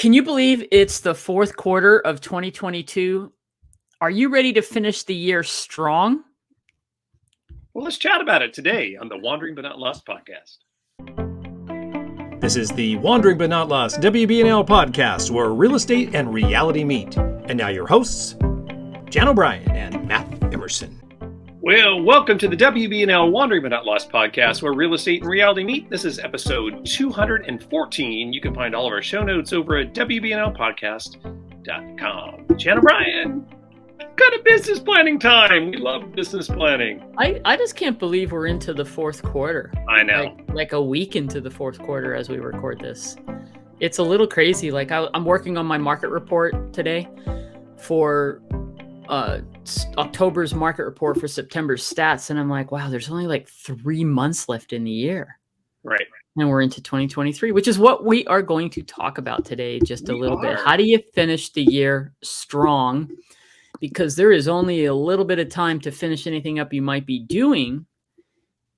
Can you believe it's the fourth quarter of 2022? Are you ready to finish the year strong? Well, let's chat about it today on the Wandering But Not Lost podcast. This is the Wandering But Not Lost WBNL podcast, where real estate and reality meet. And now your hosts, Jan O'Brien and Matt Emerson. Well, welcome to the WBNL Wandering But Not Lost podcast, where real estate and reality meet. This is episode 214. You can find all of our show notes over at WBNLpodcast.com. Jan O'Brien, kind of business planning time. We love business planning. I just can't believe we're into the fourth quarter. I know. Like a week into the fourth quarter as we record this. It's a little crazy. Like I'm working on my market report today for October's market report for September's stats. And I'm like, wow, there's only like 3 months left in the year. Right. And we're into 2023, which is what we are going to talk about today just a little bit. How do you finish the year strong? Because there is only a little bit of time to finish anything up you might be doing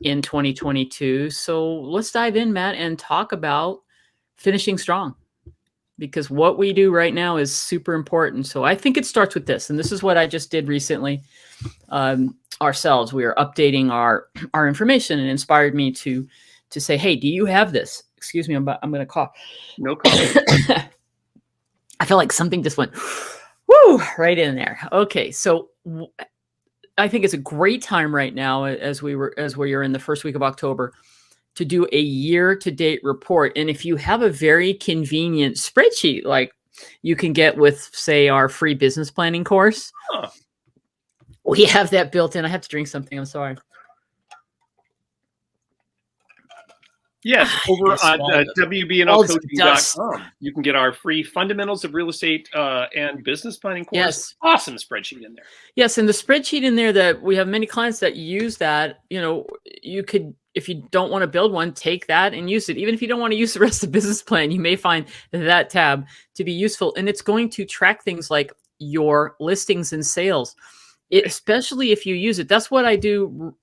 in 2022. So let's dive in, Matt, and talk about finishing strong. Because what we do right now is super important. So I think it starts with this. And this is what I just did recently ourselves. We are updating our information, and inspired me to say, hey, do you have this? Excuse me, I'm going to cough. No problem. I feel like something just went woo right in there. Okay, so I think it's a great time right now as we are in the first week of October to do a year-to-date report. And if you have a very convenient spreadsheet like you can get with, say, our free business planning course, we have that built in. I have to drink something. I'm sorry. Yes, over at WBNLcoaching.com. You can get our free Fundamentals of Real Estate and Business Planning course. Yes. Awesome spreadsheet in there. Yes, and the spreadsheet in there that we have many clients that use that, you could, if you don't want to build one, take that and use it. Even if you don't want to use the rest of the business plan, you may find that tab to be useful. And it's going to track things like your listings and sales. Especially if you use it. That's what I do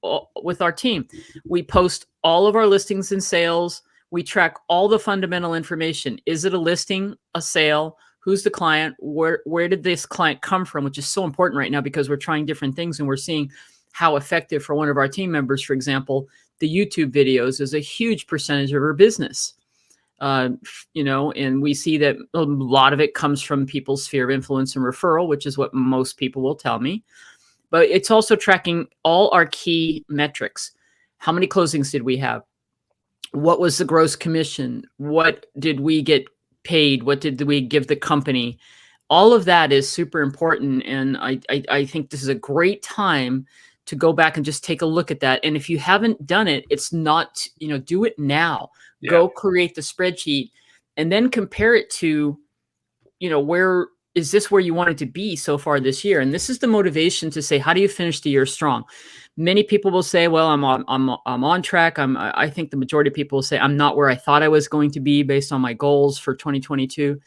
with our team. We post all of our listings and sales. We track all the fundamental information. Is it a listing, a sale? Who's the client? Where did this client come from? Which is so important right now because we're trying different things and we're seeing how effective for one of our team members, for example, the YouTube videos is a huge percentage of her business. And we see that a lot of it comes from people's sphere of influence and referral, which is what most people will tell me. But it's also tracking all our key metrics. How many closings did we have? What was the gross commission? What did we get paid? What did we give the company? All of that is super important. And I think this is a great time to go back and just take a look at that. And if you haven't done it, it's not, do it now. Yeah. Go create the spreadsheet and then compare it to, where is this where you wanted to be so far this year? And this is the motivation to say, how do you finish the year strong? Many people will say, well, I'm on track. I think the majority of people will say I'm not where I thought I was going to be based on my goals for 2022.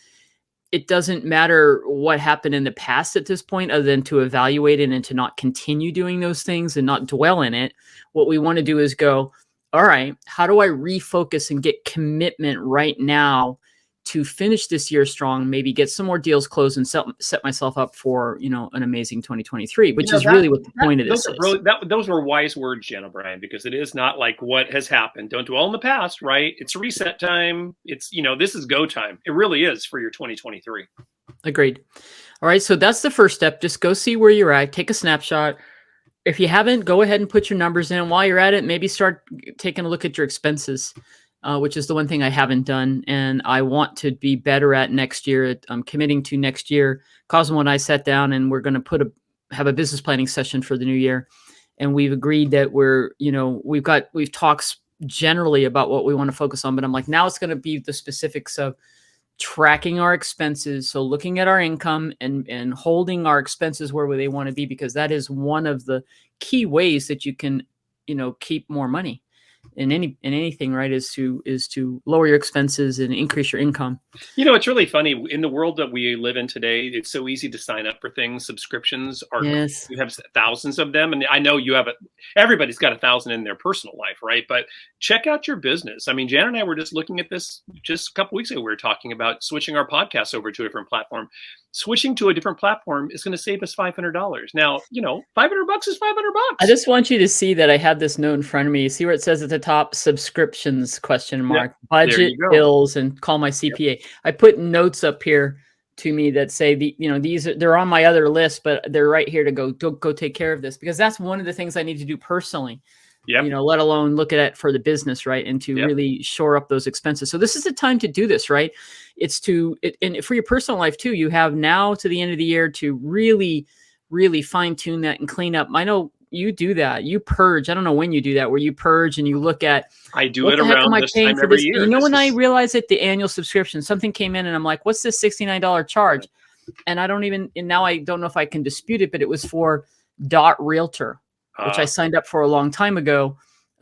It doesn't matter what happened in the past at this point, other than to evaluate it and to not continue doing those things and not dwell in it. What we want to do is go, all right, how do I refocus and get commitment right now to finish this year strong, maybe get some more deals closed and set myself up for, an amazing 2023, which is really what the point of this is. Those were wise words, Jen O'Brien, because it is not like what has happened. Don't dwell in the past, right? It's reset time. It's, this is go time. It really is for your 2023. Agreed. All right. So that's the first step. Just go see where you're at. Take a snapshot. If you haven't, go ahead and put your numbers in. While you're at it, maybe start taking a look at your expenses. Which is the one thing I haven't done, and I want to be better at next year. I'm committing to next year. Cosmo and I sat down, and we're going to have a business planning session for the new year, and we've agreed that we've talked generally about what we want to focus on, but I'm like, now it's going to be the specifics of tracking our expenses, so looking at our income and holding our expenses where they want to be, because that is one of the key ways that you can, keep more money. in anything, right, is to lower your expenses and increase your income. It's really funny in the world that we live in today. It's so easy to sign up for things. Subscriptions are, Yes. you have thousands of them. And I know you have everybody's got 1,000 in their personal life, right? But check out your business. I mean, Jan and I were just looking at this just a couple weeks ago. We were talking about switching our podcast over to a different platform. Switching to a different platform is going to save us $500. Now, $500 is $500. I just want you to see that I have this note in front of me. See where it says at the top, subscriptions, ? Budget, bills, and call my CPA. Yep. I put notes up here to me that say they're on my other list, but they're right here to go take care of this, because that's one of the things I need to do personally. Yep. Let alone look at it for the business, right? And to really shore up those expenses. So this is the time to do this, right? It's and for your personal life too, you have now to the end of the year to really, really fine tune that and clean up. I know you do that. You purge. I don't know when you do that, where you purge and you look at. I do it around this time every year. When I realized it, the annual subscription, something came in and I'm like, what's this $69 charge? And now I don't know if I can dispute it, but it was for Realtor, which I signed up for a long time ago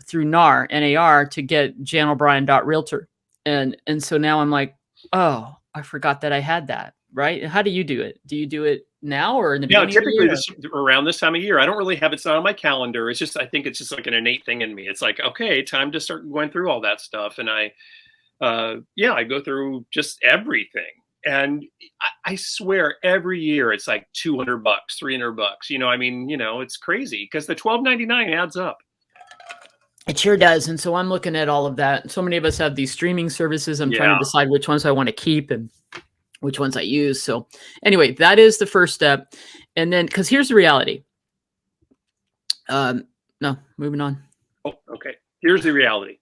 through NAR to get Jan O'Brien Realtor. And so now I'm like, oh, I forgot that I had that, right? How do you do it? Do you do it now or in the beginning typically of the year? Around this time of year. I don't really have it's not on my calendar. It's just, I think it's just like an innate thing in me. It's like, okay, time to start going through all that stuff. And I go through just everything. And I swear every year it's like $200, $300. It's crazy because the $12.99 adds up. It sure does. And so I'm looking at all of that. So many of us have these streaming services. I'm trying to decide which ones I want to keep and which ones I use. So anyway, that is the first step. And then, because here's the reality. No, moving on. Oh, okay. Here's the reality.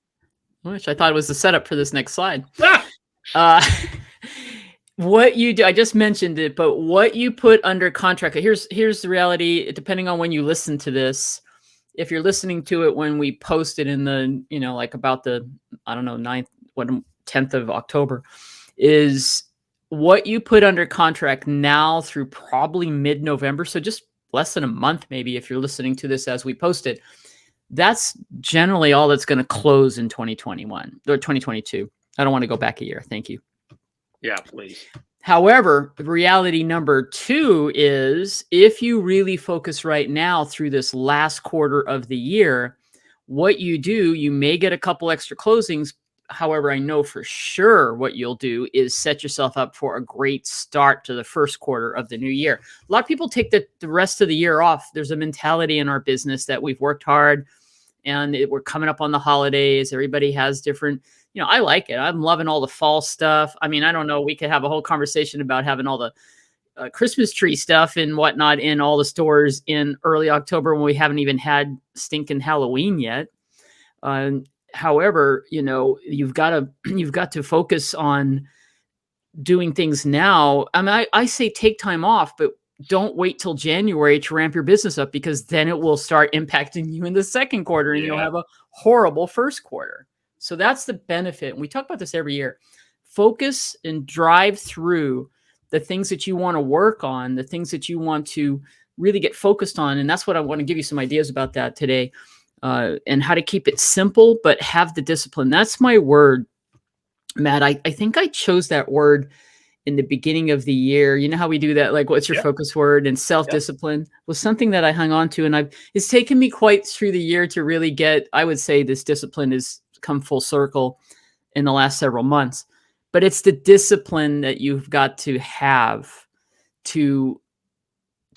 Which I thought was the setup for this next slide. What you do, I just mentioned it, but what you put under contract, here's the reality, depending on when you listen to this. If you're listening to it when we posted in the, like about the, 10th of October, is what you put under contract now through probably mid-November. So just less than a month, maybe, if you're listening to this as we post it. That's generally all that's going to close in 2021 or 2022. I don't want to go back a year. Thank you. Yeah, please. However, reality number 2 is if you really focus right now through this last quarter of the year, what you do, you may get a couple extra closings. However, I know for sure what you'll do is set yourself up for a great start to the first quarter of the new year. A lot of people take the rest of the year off. There's a mentality in our business that we've worked hard and we're coming up on the holidays. Everybody has different, I like it. I'm loving all the fall stuff. I mean, I don't know. We could have a whole conversation about having all the Christmas tree stuff and whatnot in all the stores in early October when we haven't even had stinking Halloween yet. However, you've got to focus on doing things now. I mean, I say take time off, but don't wait till January to ramp your business up, because then it will start impacting you in the second quarter and you'll have a horrible first quarter. So that's the benefit. And we talk about this every year. Focus and drive through the things that you want to work on, the things that you want to really get focused on. And that's what I want to give you some ideas about that today, and how to keep it simple, but have the discipline. That's my word, Matt. I think I chose that word in the beginning of the year. You know how we do that? Like, what's your focus word? And self-discipline was something that I hung on to. And it's taken me quite through the year to really get, I would say this discipline has come full circle in the last several months, but it's the discipline that you've got to have to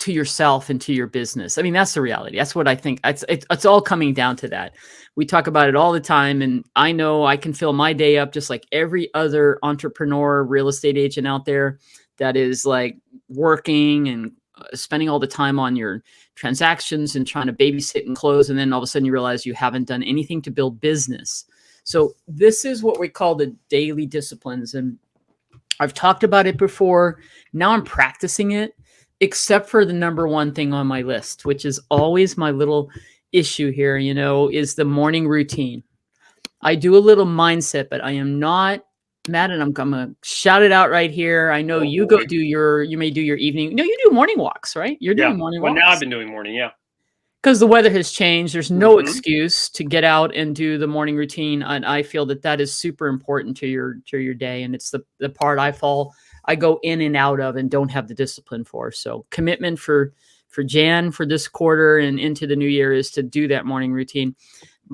yourself and to your business. I mean, that's the reality. That's what I think. It's all coming down to that. We talk about it all the time. And I know I can fill my day up just like every other entrepreneur, real estate agent out there that is like working and spending all the time on your transactions and trying to babysit and close. And then all of a sudden you realize you haven't done anything to build business. So this is what we call the daily disciplines. And I've talked about it before. Now I'm practicing it, except for the number one thing on my list, which is always my little issue here, is the morning routine. I do a little mindset, but I am not, Matt, and I'm going to shout it out right here. I know you may do your evening. No, you do morning walks, right? You're doing morning walks. Well, now I've been doing morning. Yeah. because the weather has changed. There's no Mhm. excuse to get out and do the morning routine, and I feel that that is super important to your day, and it's the part I go in and out of and don't have the discipline for. So commitment for Jan for this quarter and into the new year is to do that morning routine.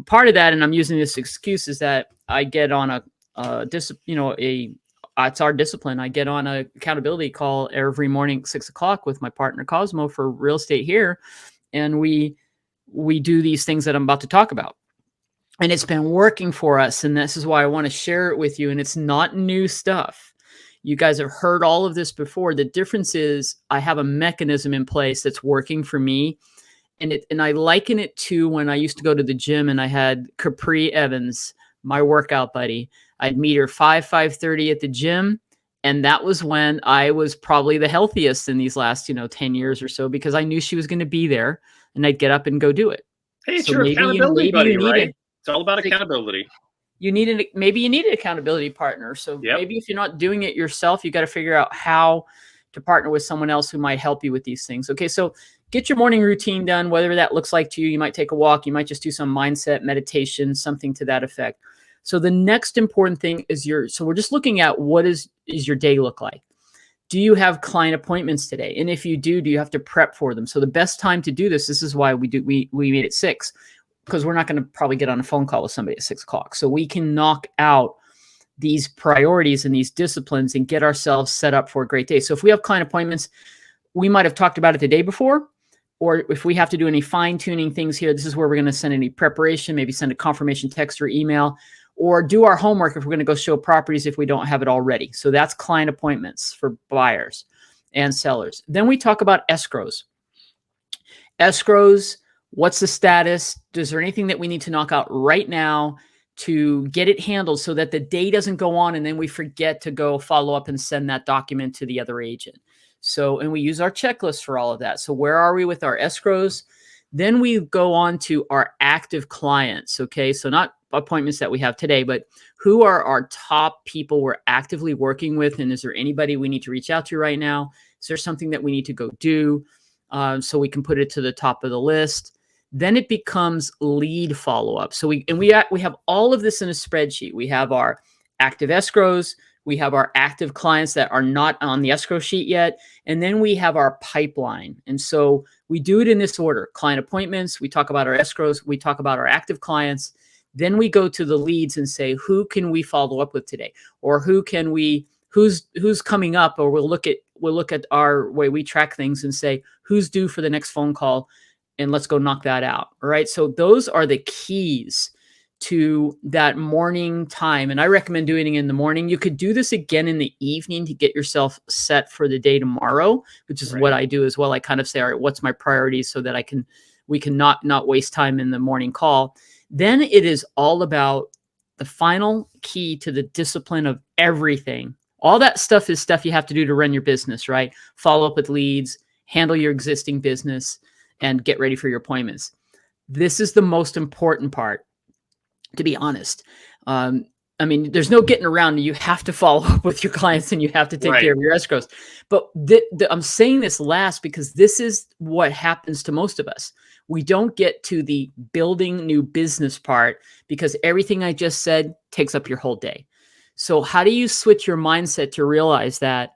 Part of that, and I'm using this excuse, is that I get on it's our discipline. I get on a accountability call every morning, 6 o'clock, with my partner Cosmo for real estate here, and we do these things that I'm about to talk about. And it's been working for us. And this is why I want to share it with you. And it's not new stuff. You guys have heard all of this before. The difference is I have a mechanism in place that's working for me. And I liken it to when I used to go to the gym and I had Capri Evans, my workout buddy. I'd meet her 5:30 at the gym. And that was when I was probably the healthiest in these last, 10 years or so, because I knew she was going to be there and I'd get up and go do it. Hey, it's So your accountability maybe you buddy, need right? It's all about accountability. maybe you need an accountability partner. So Yep. maybe if you're not doing it yourself, you got to figure out how to partner with someone else who might help you with these things. Okay, so get your morning routine done, whatever that looks like to you. You might take a walk, you might just do some mindset meditation, something to that effect. So the next important thing is so we're just looking at what is your day look like. Do you have client appointments today? And if you do you have to prep for them? So the best time to do this is why we made it 6, because we're not going to probably get on a phone call with somebody at 6 o'clock. So we can knock out these priorities and these disciplines and get ourselves set up for a great day. So if we have client appointments, we might have talked about it the day before, or if we have to do any fine tuning things here, this is where we're going to send any preparation, maybe send a confirmation text or email, or do our homework if we're going to go show properties if we don't have it already. So that's client appointments for buyers and sellers. Then we talk about escrows. Escrows, what's the status? Is there anything that we need to knock out right now to get it handled so that the day doesn't go on and then we forget to go follow up and send that document to the other agent? So, and we use our checklist for all of that. So where are we with our escrows? Then we go on to our active clients. Okay. So not appointments that we have today, but who are our top people we're actively working with? And is there anybody we need to reach out to right now? Is there something that we need to go do? So we can put it to the top of the list. Then it becomes lead follow-up. So we have all of this in a spreadsheet. We have our active escrows. We have our active clients that are not on the escrow sheet yet. And then we have our pipeline. And so we do it in this order: client appointments, we talk about our escrows, we talk about our active clients. Then we go to the leads and say, who can we follow up with today? Or who's coming up? Or we'll look at our way we track things and say, who's due for the next phone call? And let's go knock that out. All right. So those are the keys to that morning time. And I recommend doing it in the morning. You could do this again in the evening to get yourself set for the day tomorrow, which is what I do as well. I kind of say, all right, what's my priorities so that we can not waste time in the morning call. Then it is all about the final key to the discipline of everything. All that stuff is stuff you have to do to run your business, right? Follow up with leads, handle your existing business, and get ready for your appointments. This is the most important part, to be honest. I mean, there's no getting around. You have to follow up with your clients and you have to take care of your escrows. But I'm saying this last because this is what happens to most of us. We don't get to the building new business part because everything I just said takes up your whole day. So how do you switch your mindset to realize that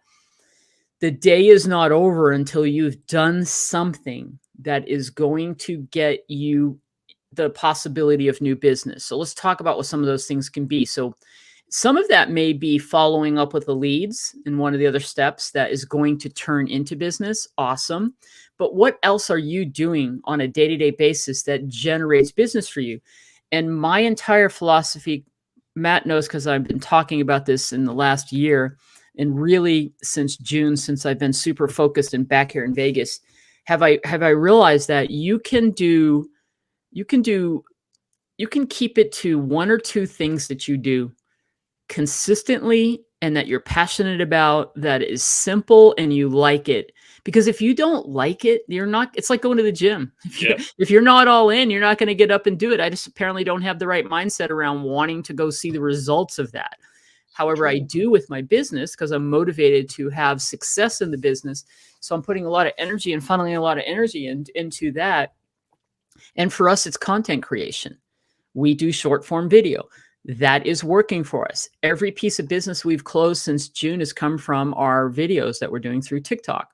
the day is not over until you've done something that is going to get you the possibility of new business? So let's talk about what some of those things can be. So some of that may be following up with the leads in one of the other steps that is going to turn into business. Awesome. But what else are you doing on a day-to-day basis that generates business for you? And my entire philosophy, Matt knows because I've been talking about this in the last year, and really since June, since I've been super focused and back here in Vegas, have I realized that you can keep it to one or two things that you do consistently and that you're passionate about, that is simple and you like it. Because if you don't like it, it's like going to the gym. If you're not all in, you're not going to get up and do it. I just apparently don't have the right mindset around wanting to go see the results of that. However, I do with my business because I'm motivated to have success in the business. So I'm putting a lot of energy and funneling a lot of energy into that. And for us, it's content creation. We do short form video. That is working for us. Every piece of business we've closed since June has come from our videos that we're doing through TikTok.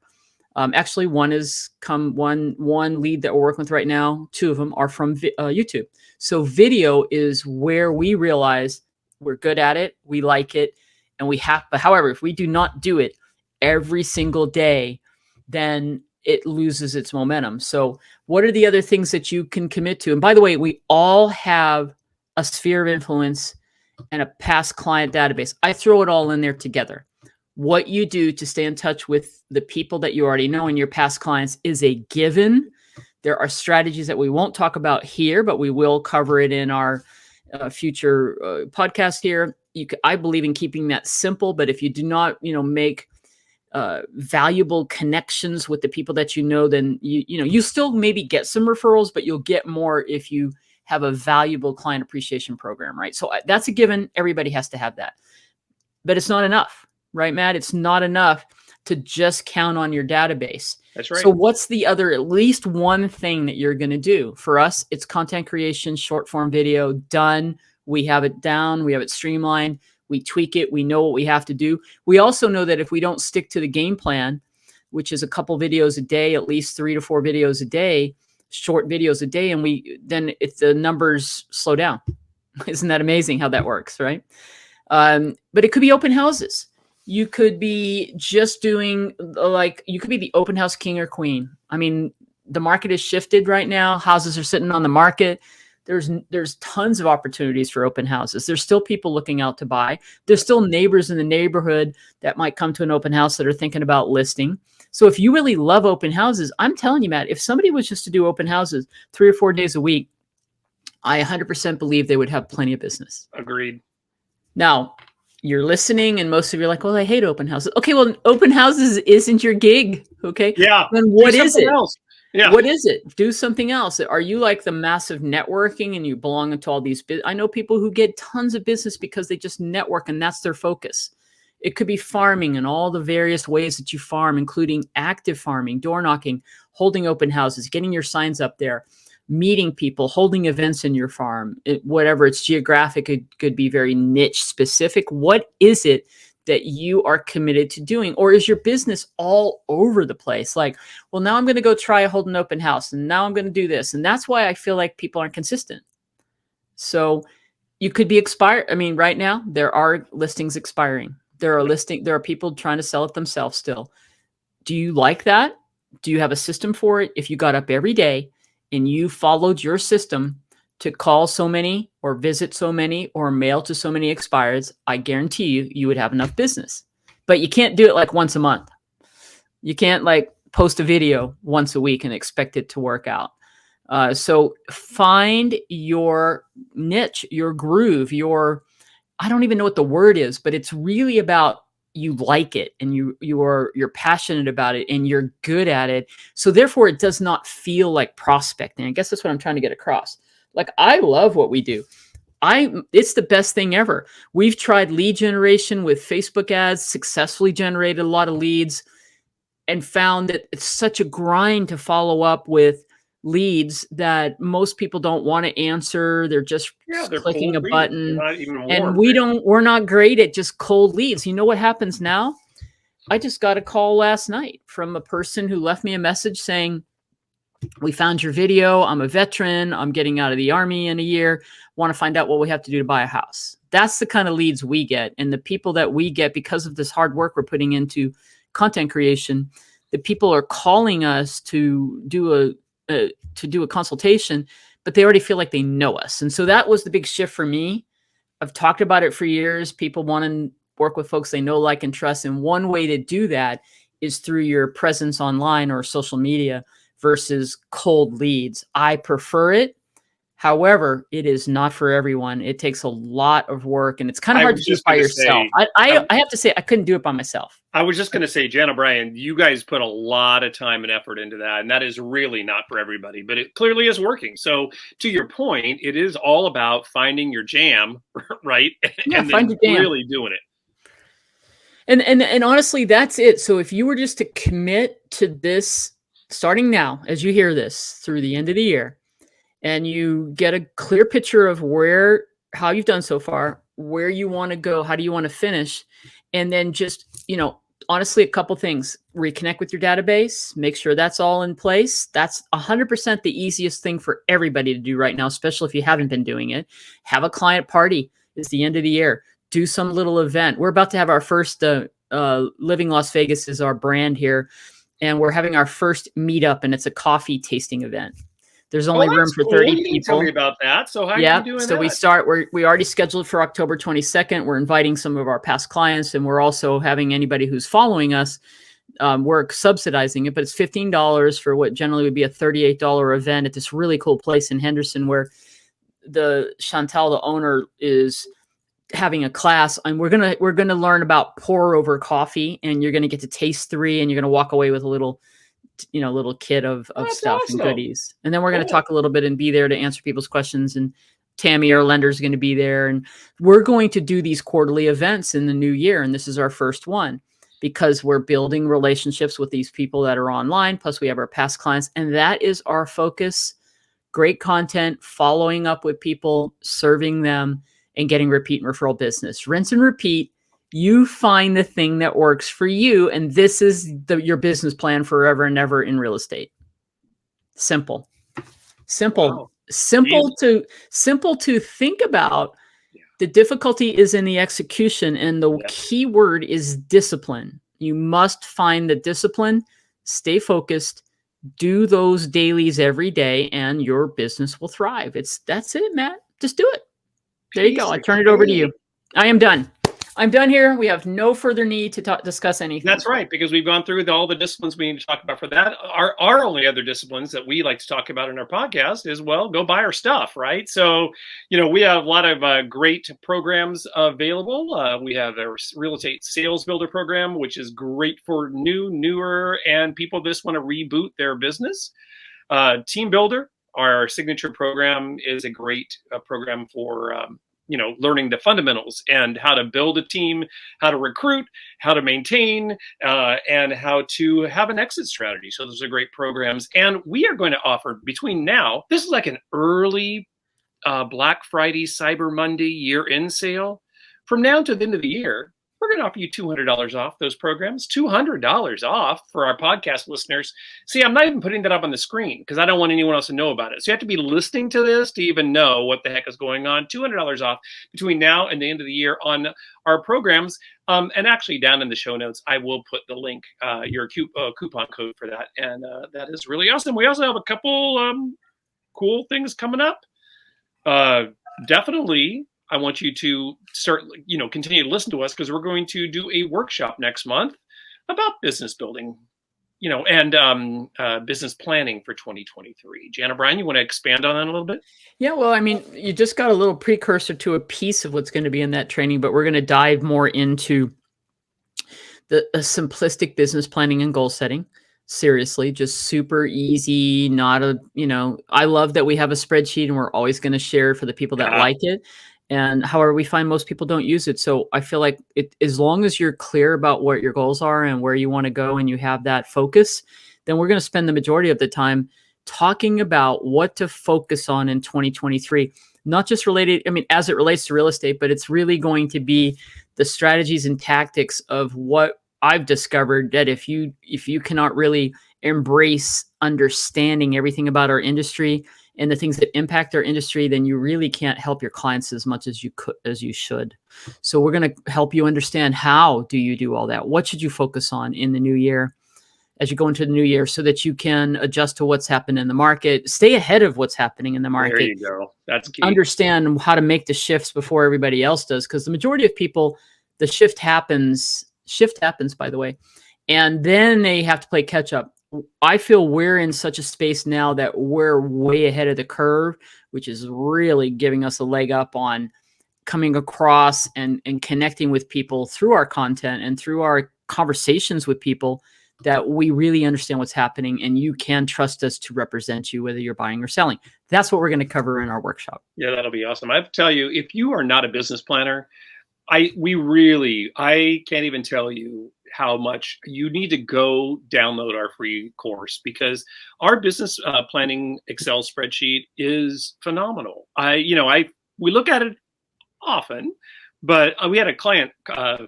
Actually, one lead that we're working with right now. Two of them are from YouTube. So video is where we realize we're good at it, we like it, and we have. But however, if we do not do it every single day, then it loses its momentum. So what are the other things that you can commit to? And by the way, we all have a sphere of influence and a past client database. I throw it all in there together. What you do to stay in touch with the people that you already know and your past clients is a given. There are strategies that we won't talk about here, but we will cover it in our future podcast here. I believe in keeping that simple, but if you do not, make valuable connections with the people that you know, then you still maybe get some referrals, but you'll get more if you have a valuable client appreciation program, right? So that's a given. Everybody has to have that, but it's not enough, right, Matt? It's not enough to just count on your database. That's right. So what's the other, at least one thing that you're going to do? For us, it's content creation, short form video, done. We have it down. We have it streamlined. We tweak it. We know what we have to do. We also know that if we don't stick to the game plan, which is a couple videos a day, at least 3 to 4 videos a day, short videos a day, and then if the numbers slow down. Isn't that amazing how that works, right? But it could be open houses. You could be just doing you could be the open house king or queen. I mean, the market has shifted right now. Houses are sitting on the market. There's tons of opportunities for open houses. There's still people looking out to buy. There's still neighbors in the neighborhood that might come to an open house that are thinking about listing. So if you really love open houses, I'm telling you, Matt, if somebody was just to do open houses 3 or 4 days a week, I 100% believe they would have plenty of business. Agreed. Now, you're listening and most of you are like, well, I hate open houses. Okay, well, open houses isn't your gig, okay? Yeah. Then what is it? Else. Yeah. What is it? Do something else. Are you like the massive networking and you belong to all these? I know people who get tons of business because they just network and that's their focus. It could be farming and all the various ways that you farm, including active farming, door knocking, holding open houses, getting your signs up there, meeting people, holding events in your farm, whatever it's geographic, it could be very niche specific. What is it that you are committed to doing? Or is your business all over the place? Like, well, now I'm going to go try hold an open house and now I'm going to do this. And that's why I feel like people aren't consistent. So you could be expired. I mean, right now there are listings expiring. There are people trying to sell it themselves still. Do you like that? Do you have a system for it? If you got up every day and you followed your system to call so many or visit so many or mail to so many expireds, I guarantee you would have enough business. But you can't do it like once a month. You can't like post a video once a week and expect it to work out. So find your niche, your groove, I don't even know what the word is, but it's really about you like it and you're passionate about it and you're good at it. So therefore it does not feel like prospecting. I guess that's what I'm trying to get across. Like, I love what we do. It's the best thing ever. We've tried lead generation with Facebook ads, successfully generated a lot of leads, and found that it's such a grind to follow up with leads that most people don't want to answer. They're just clicking a button. And we're not great at just cold leads. You know what happens now? I just got a call last night from a person who left me a message saying, we found your video. I'm a veteran. I'm getting out of the Army in a year. Want to find out what we have to do to buy a house. That's the kind of leads we get. And the people that we get, because of this hard work we're putting into content creation, the people are calling us to do a consultation, but they already feel like they know us. And so that was the big shift for me. I've talked about it for years. People want to work with folks they know, like, and trust. And one way to do that is through your presence online or social media versus cold leads. I prefer it. However, it is not for everyone. It takes a lot of work and it's kind of hard to do by yourself. I have to say, I couldn't do it by myself. I was just going to say, Jan O'Brien, you guys put a lot of time and effort into that. And that is really not for everybody, but it clearly is working. So to your point, it is all about finding your jam, right? Yeah, and find then your jam. Really doing it. And honestly, that's it. So if you were just to commit to this starting now, as you hear this through the end of the year, and you get a clear picture of how you've done so far, where you want to go, how do you want to finish, and then just, honestly, a couple things: reconnect with your database, make sure that's all in place. That's 100% the easiest thing for everybody to do right now, especially if you haven't been doing it. Have a client party. It's the end of the year. Do some little event. We're about to have our first Living Las Vegas is our brand here, and we're having our first meetup, and it's a coffee tasting event. There's only room that's for cool. 30 You didn't tell people. me about that. So how are Yeah. you doing So that? we already scheduled for October 22nd. We're inviting some of our past clients, and we're also having anybody who's following us. We're subsidizing it, but it's $15 for what generally would be a $38 event at this really cool place in Henderson, where Chantal, the owner, is having a class, and we're gonna learn about pour over coffee, and you're gonna get to taste 3, and you're gonna walk away with a little kit of That's stuff and awesome. goodies. And then we're going to Cool. talk a little bit and be there to answer people's questions. And Tammy, our lender, is going to be there. And we're going to do these quarterly events in the new year. And this is our first one because we're building relationships with these people that are online. Plus, we have our past clients. And that is our focus. Great content, following up with people, serving them, and getting repeat and referral business. Rinse and repeat. You find the thing that works for you, and this is your business plan forever and ever in real estate. Simple, Wow. simple to think about. Yeah. The difficulty is in the execution, and the key word is discipline. You must find the discipline, stay focused, do those dailies every day, and your business will thrive. That's it, Matt. Just do it. There you go. I turn it over to you. I am done. I'm done here. We have no further need to discuss anything. That's right, because we've gone through all the disciplines we need to talk about for that. Our only other disciplines that we like to talk about in our podcast is, well, go buy our stuff, right? So, we have a lot of great programs available. We have a real estate sales builder program, which is great for newer, and people just want to reboot their business. Team Builder, our signature program, is a great program for learning the fundamentals and how to build a team, how to recruit, how to maintain, and how to have an exit strategy. So those are great programs. And we are going to offer between now, this is like an early Black Friday, Cyber Monday year-end sale. From now to the end of the year, we're going to offer you $200 off those programs, $200 off for our podcast listeners. See, I'm not even putting that up on the screen because I don't want anyone else to know about it. So you have to be listening to this to even know what the heck is going on. $200 off between now and the end of the year on our programs. And actually, down in the show notes, I will put the link, your coupon code for that. And that is really awesome. We also have a couple cool things coming up. Definitely, I want you to start, continue to listen to us because we're going to do a workshop next month about business building, and business planning for 2023. Jan O'Brien, you want to expand on that a little bit? Yeah, well, I mean, you just got a little precursor to a piece of what's going to be in that training, but we're going to dive more into the simplistic business planning and goal setting. Seriously, just super easy. I love that we have a spreadsheet and we're always going to share for the people that like it. And however, we find most people don't use it. So I feel like as long as you're clear about what your goals are and where you want to go and you have that focus, then we're going to spend the majority of the time talking about what to focus on in 2023, not just related, as it relates to real estate, but it's really going to be the strategies and tactics of what I've discovered, that if you cannot really embrace understanding everything about our industry and the things that impact our industry, then you really can't help your clients as much as you should. So we're going to help you understand, how do you do all that? What should you focus on in the new year as you go into the new year, so that you can adjust to what's happening in the market, stay ahead of what's happening in the market. There you go. That's key. Understand how to make the shifts before everybody else does. Because the majority of people, the shift happens, by the way, and then they have to play catch up. I feel we're in such a space now that we're way ahead of the curve, which is really giving us a leg up on coming across and connecting with people through our content and through our conversations with people, that we really understand what's happening and you can trust us to represent you, whether you're buying or selling. That's what we're going to cover in our workshop. Yeah, that'll be awesome. I have to tell you, if you are not a business planner, I can't even tell you how much you need to go download our free course, because our business planning Excel spreadsheet is phenomenal. We look at it often, but we had a client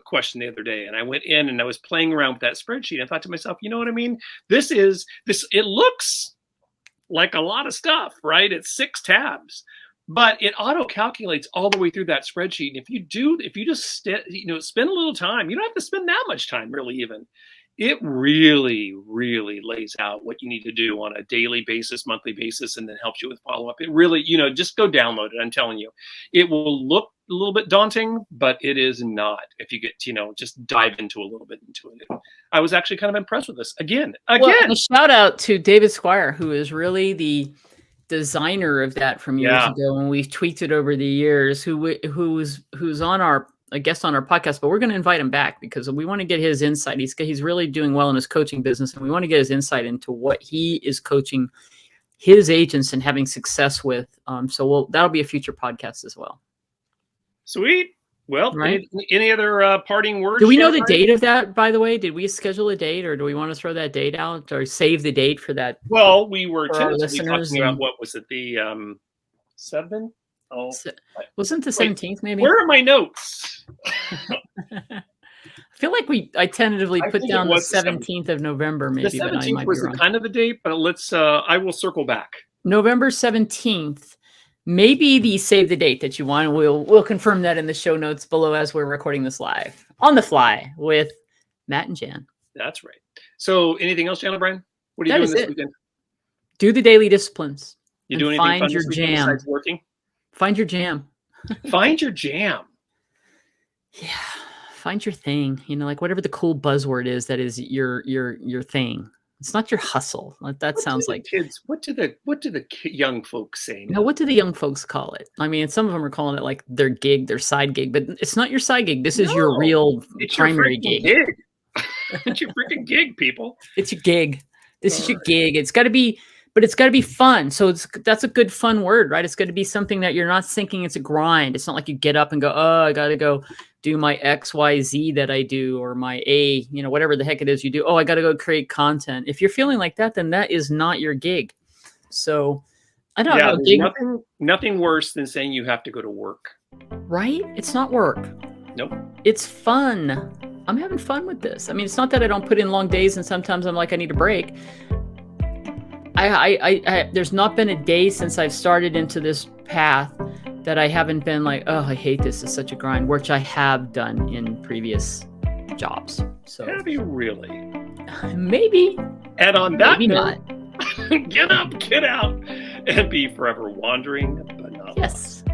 question the other day, and I went in and I was playing around with that spreadsheet. And I thought to myself, you know what I mean? It looks like a lot of stuff, right? It's 6 tabs, but it auto calculates all the way through that spreadsheet. And if you just spend a little time, you don't have to spend that much time really even. It really, really lays out what you need to do on a daily basis, monthly basis, and then helps you with follow-up. It really, just go download it. I'm telling you, it will look a little bit daunting, but it is not if you get, just dive into a little bit into it. I was actually kind of impressed with this. Again. Well, a shout out to David Squire, who is really the designer of that from years ago, and we've tweaked it over the years, who's on a guest on our podcast, but we're going to invite him back because we want to get his insight. He's really doing well in his coaching business, and we want to get his insight into what he is coaching his agents and having success with. So that'll be a future podcast as well. Sweet. Well, right. Any other parting words? Do we know the date of that, by the way? Did we schedule a date, or do we want to throw that date out or save the date for that? Well, we were tentatively talking about, what was it, the 7th? Oh, wasn't the 17th maybe? Where are my notes? I feel like I tentatively put down the 17th of November, maybe. The 17th was kind of the date, but I will circle back. November 17th. Maybe the save the date that you want. We'll confirm that in the show notes below as we're recording this live on the fly with Matt and Jan. That's right. So anything else, Jan O'Brien? What are you doing this weekend? Do the daily disciplines. You do anything fun this weekend besides working? Find your jam. Find your jam. Yeah. Find your thing. Like whatever the cool buzzword is that is your thing. It's not your hustle. That sounds like kids. What do the young folks say now? No, what do the young folks call it? I mean, some of them are calling it like their gig, their side gig, but it's not your side gig. This is your real primary gig. It's your freaking gig, people. It's your gig. This is your gig. It's got to be, but it's got to be fun. So that's a good fun word, right? It's got to be something that you're not thinking it's a grind. It's not like you get up and go, oh, I got to go do my XYZ that I do, or my whatever the heck it is you do. Oh, I got to go create content. If you're feeling like that, then that is not your gig. So I don't know. Nothing worse than saying you have to go to work. Right? It's not work. Nope. It's fun. I'm having fun with this. I mean, it's not that I don't put in long days and sometimes I'm like, I need a break. There's not been a day since I've started into this path that I haven't been like, oh, I hate this. It's such a grind, which I have done in previous jobs. So have you really? Maybe. And on that maybe note, not. Get up, get out, and be forever wandering, but not lost.